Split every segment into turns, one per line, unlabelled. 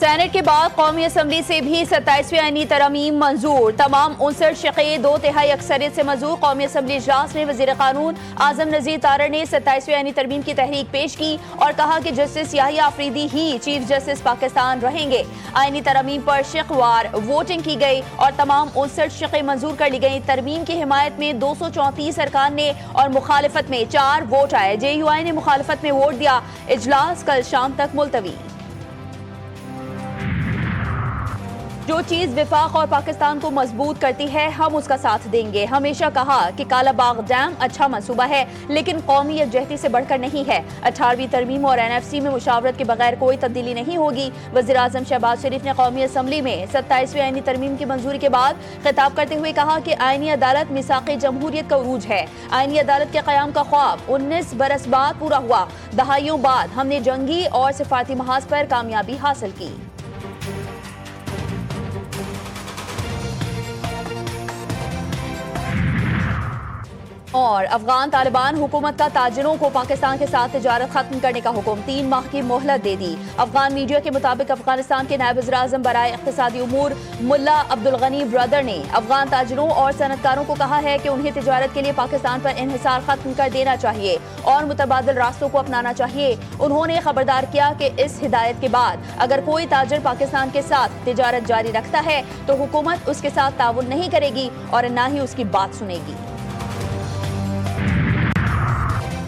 Senate के बाद कौमी असम्बली से भी 27वीं आईनी तरमीम मंजूर। तमाम 59 शिक़े 2/3 अक्सरियत से मंजूर। कौमी असम्बली इजलास में वज़ीर कानून आज़म नज़ीर तारड़ ने 27वीं आईनी तरमीम की तहरीक पेश की और कहा कि जस्टिस याहिया आफरीदी ही चीफ जस्टिस पाकिस्तान रहेंगे। आईनी तरमीम पर शिक़वार वोटिंग की गई और तमाम 59 शिक़े मंजूर कर ली गई। तरमीम की हिमायत में 234 अरकान ने और मुखालफत में 4 वोट आए। JUI ने मुखालफत में वोट दिया। इजलास कल शाम तक मुलतवी। जो चीज़ विफाक और पाकिस्तान को मजबूत करती है हम उसका साथ देंगे। हमेशा कहा कि कालाबाग डैम अच्छा मंसूबा है लेकिन कौमी यकजहती से बढ़कर नहीं है। 18वीं तरमीम और NFC में मुशावरत के बगैर कोई तब्दीली नहीं होगी। वज़ीर आज़म शहबाज शरीफ ने कौमी असम्बली में 27वीं आईनी तरमीम की मंजूरी के बाद खिताब करते हुए कहा कि आईनी अदालत मिसाक़ जमहूरियत का उरूज है। आईनी अदालत के क़याम का ख्वाब 19 बरस बाद पूरा हुआ। दहाइयों बाद हमने जंगी और सिफारती महाज पर कामयाबी हासिल की। और अफगान तालिबान हुकूमत का ताजिरों को पाकिस्तान के साथ तिजारत खत्म करने का हुक्म, 3 माह की मोहलत दे दी। अफगान मीडिया के मुताबिक अफगानिस्तान के नायब वज़ीर-ए-आज़म बराए इक़्तिसादी उमूर मुल्ला अब्दुल गनी ब्रदर ने अफगान ताजिरों और सनतकारों को कहा है कि उन्हें तिजारत के लिए पाकिस्तान पर इन्हिसार खत्म कर देना चाहिए और मुतबादिल रास्तों को अपनाना चाहिए। उन्होंने खबरदार किया कि इस हिदायत के बाद अगर कोई ताजिर पाकिस्तान के साथ तिजारत जारी रखता है तो हुकूमत उसके साथ ताउन नहीं करेगी और न ही उसकी बात सुनेगी।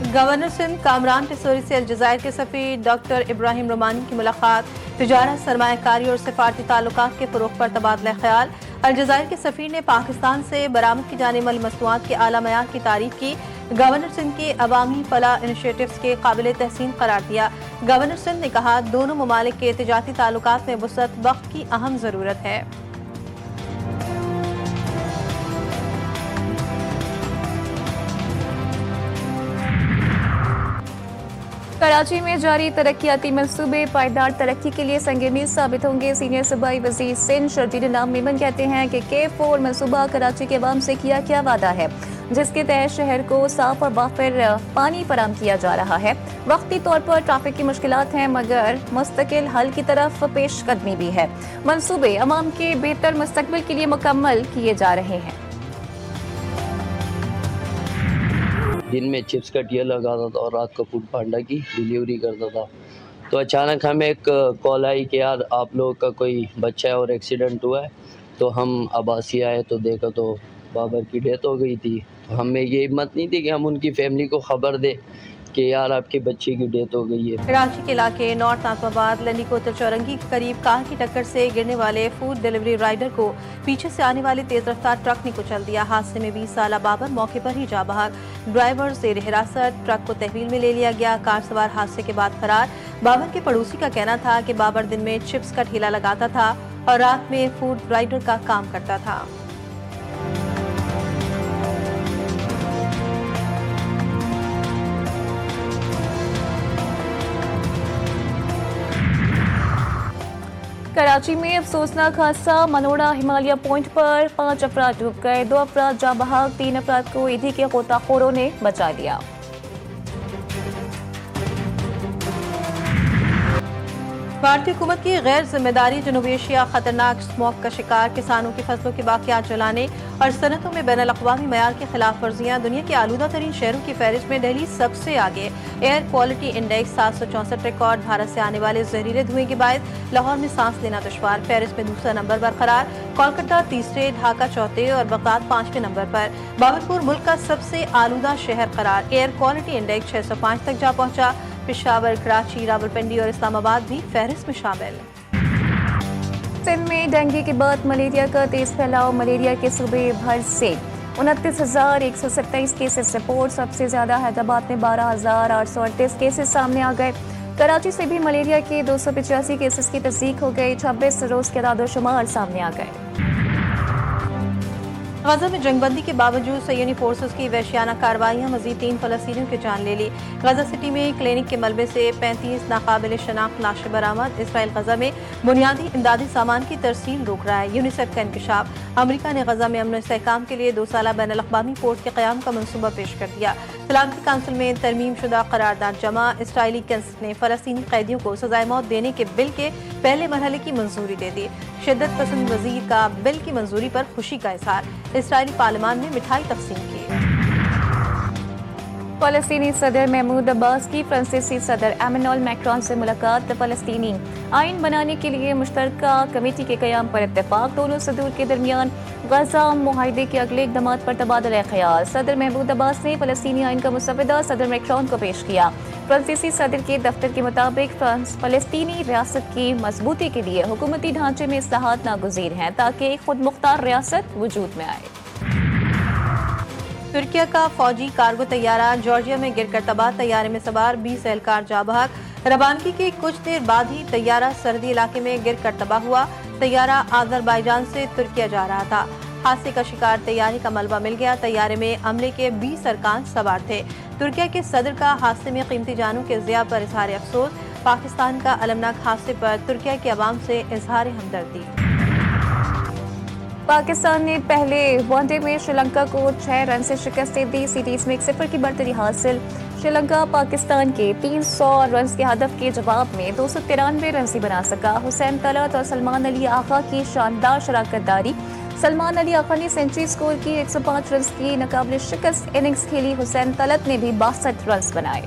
गवर्नर सिंध कामरान टिसोरी से अलजायर के सफ़ीर डॉक्टर इब्राहिम रोमानी की मुलाकात। तिजारत, सरमायाकारी और सिफारती ताल्लुकात के फ़रोग़ पर तबादला ख्याल। अलजायर के सफ़ीर ने पाकिस्तान से बरामद की जाने वाली मसनूआत के आला मयार की तारीफ की। गवर्नर सिंध के अवामी फलाह इनिशिएटिव्स के काबिल तहसीन करार दिया। गवर्नर सिंध ने कहा दोनों ममालिक के तिजारती ताल्लुकात में वुसअत वक्त की अहम ज़रूरत है।
कराची में जारी तरक्याती मंसूबे पायदार तरक्की के लिए संगीनीज़ साबित होंगे। सीनियर सूबाई वज़ीर सिंध शर्जील इनाम मेमन कहते हैं कि K4 मंसूबा कराची के अवाम से किया क्या वादा है जिसके तहत शहर को साफ और वाफिर पानी फराहम किया जा रहा है। वक्ती तौर पर ट्रैफिक की मुश्किलात हैं मगर मुस्तकिल हल की तरफ पेशकदमी भी है। मंसूबे अवाम के बेहतर मुस्तकबिल के लिए मुकम्मल किए जा रहे हैं।
दिन में चिप्स का टियर लगाता था और रात को फूड पांडा की डिलीवरी करता था। तो अचानक हमें एक कॉल आई कि यार आप लोगों का कोई बच्चा है और एक्सीडेंट हुआ है। तो हम अब्बासी आए तो देखा तो बाबर की डेथ हो गई थी। तो हमें ये हिम्मत नहीं थी कि हम उनकी फैमिली को ख़बर दें कि यार आपके बच्चे की डेथ हो गई है।
कराची के इलाके नॉर्थ नाजमाबाद लंडी कोतल चौरंगी के करीब कार की टक्कर से गिरने वाले फूड डिलीवरी राइडर को पीछे से आने वाले तेज रफ्तार ट्रक ने कुचल दिया। हादसे में 20 साला बाबर मौके पर ही जा बहक। ड्राइवर जेर हिरासत, ट्रक को तहवील में ले लिया गया। कार सवार हादसे के बाद फरार। बाबर के पड़ोसी का कहना था कि बाबर दिन में चिप्स का ठेला लगाता था और रात में फूड राइडर का काम करता था।
कराची में अफसोसनाक हादसा। मनोड़ा हिमालय पॉइंट पर 5 अफराद डूब गए। 2 अफराद जा बहाक, 3 अफराद को ईदी के गोताखोरों ने बचा लिया।
भारतीय हुकूमत की गैर जिम्मेदारी। जनूबी एशिया खतरनाक स्मोक का शिकार। किसानों की फसलों के बाकियात जलाने और सनतों में बैनुल-अक़वामी मयार की खिलाफ वर्जियाँ। दुनिया के आलूदा तरीन शहरों की फहरिस्त में दिल्ली सबसे आगे। Air quality index 764 record. Bharat से आने वाले जहरीले धुएं के बाद लाहौर में सांस लेना दुश्वार। फहरिस्त में दूसरा नंबर बरकरार। कोलकाता तीसरे, ढाका चौथे और बगदाद 5वें नंबर पर। बाबरपुर मुल्क का सबसे आलूदा शहर करार। एयर क्वालिटी इंडेक्स 605 तक जा पहुंचा। पेशावर, कराची, रावलपिंडी और इस्लामाबाद भी फहरिस्त में शामिल।
सिंध में डेंगू के बाद मलेरिया का तेज फैलाव। मलेरिया के सूबे भर से 29,127 केसेस रिपोर्ट। सबसे ज्यादा हैदराबाद में 12,838 केसेस सामने आ गए। कराची से भी मलेरिया के 285 केसेस की तस्दीक हो गई। 26 रोज के दादोशुमार सामने आ गए।
गजा में जंगबंदी के बावजूद सैयनी फोर्सेस की वहशियाना कार्रवाइयाँ। मजीद 3 फलस्तीनियों की जान ले ली। गजा सिटी में क्लिनिक के मलबे से 35 नाकाबिल शनाख्त लाशें बरामद। इसराइल गजा में बुनियादी इमदादी सामान की तरसील रोक रहा है। यूनिसेफ का इंकशाफ। अमरीका ने गजा में अमन इस्तेहकाम के लिए 2 साला बैनुल-अक़वामी पोर्ट के क़याम का मनसूबा पेश कर दिया। सलामती काउंसिल में तरमीम शुदा करारदाद जमा। इसराइली कैंसिल ने फलस्तीनी कैदियों को सजाए मौत देने के बिल के पहले मरहले की मंजूरी दे दी। शिद्दत पसंद वजीर का बिल की मंजूरी पर खुशी का इजहार। इसराइली पार्लियामान में मिठाई तकसीम की।
फलस्तीनी सदर महमूद अब्बास की फ्रांसीसी सदर एमेनुअल मैक्रोन से मुलाकात। फलस्तीनी आइन बनाने के लिए मुश्तरका कमेटी के क़याम पर इत्तेफाक। दोनों सदूर के दरमियान गजा मुआहदे के अगले इक़दाम पर तबादला ख्याल। सदर महमूद अब्बास ने फलस्तीनी आइन का मुसवदा सदर मैक्रोन को पेश किया। फ्रांसीसी सदर के दफ्तर के मुताबिक फलस्तीनी रियासत की मजबूती के लिए हुकूमती ढांचे में इस्लाहात नागुज़ीर हैं ताकि एक खुद मुख्तार रियासत वजूद में आए।
तुर्किया का फौजी कार्गो तैयारा जॉर्जिया में गिरकर तबाह। तैयारे में सवार 20 एहलकार जा बहक। रवानगी के कुछ देर बाद ही तैयारा सरहदी इलाके में गिरकर तबाह हुआ। तैयारा आज़रबाईजान से तुर्किया जा रहा था। हादसे का शिकार तैयारे का मलबा मिल गया। तैयारे में अमले के 20 अरकान सवार थे। तुर्किया के सदर का हादसे में कीमती जानों के ज़िया पर इजहार अफसोस। पाकिस्तान का अलमनाक हादसे पर तुर्किया के अवाम से इजहार हमदर्दी।
पाकिस्तान ने पहले वनडे में श्रीलंका को 6 रन से शिकस्त दी। सीरीज में 1-0 की बढ़तरी हासिल। श्रीलंका पाकिस्तान के 300 रन के हदफ के जवाब में 293 रन ही बना सका। हुसैन तलत और सलमान अली आगा की शानदार शराकतदारी। सलमान अली आगा ने सेंचुरी स्कोर की। 105 रन की नाकाबिल शिकस्त इनिंग्स खेली। हुसैन तलत ने भी 62 रन बनाए।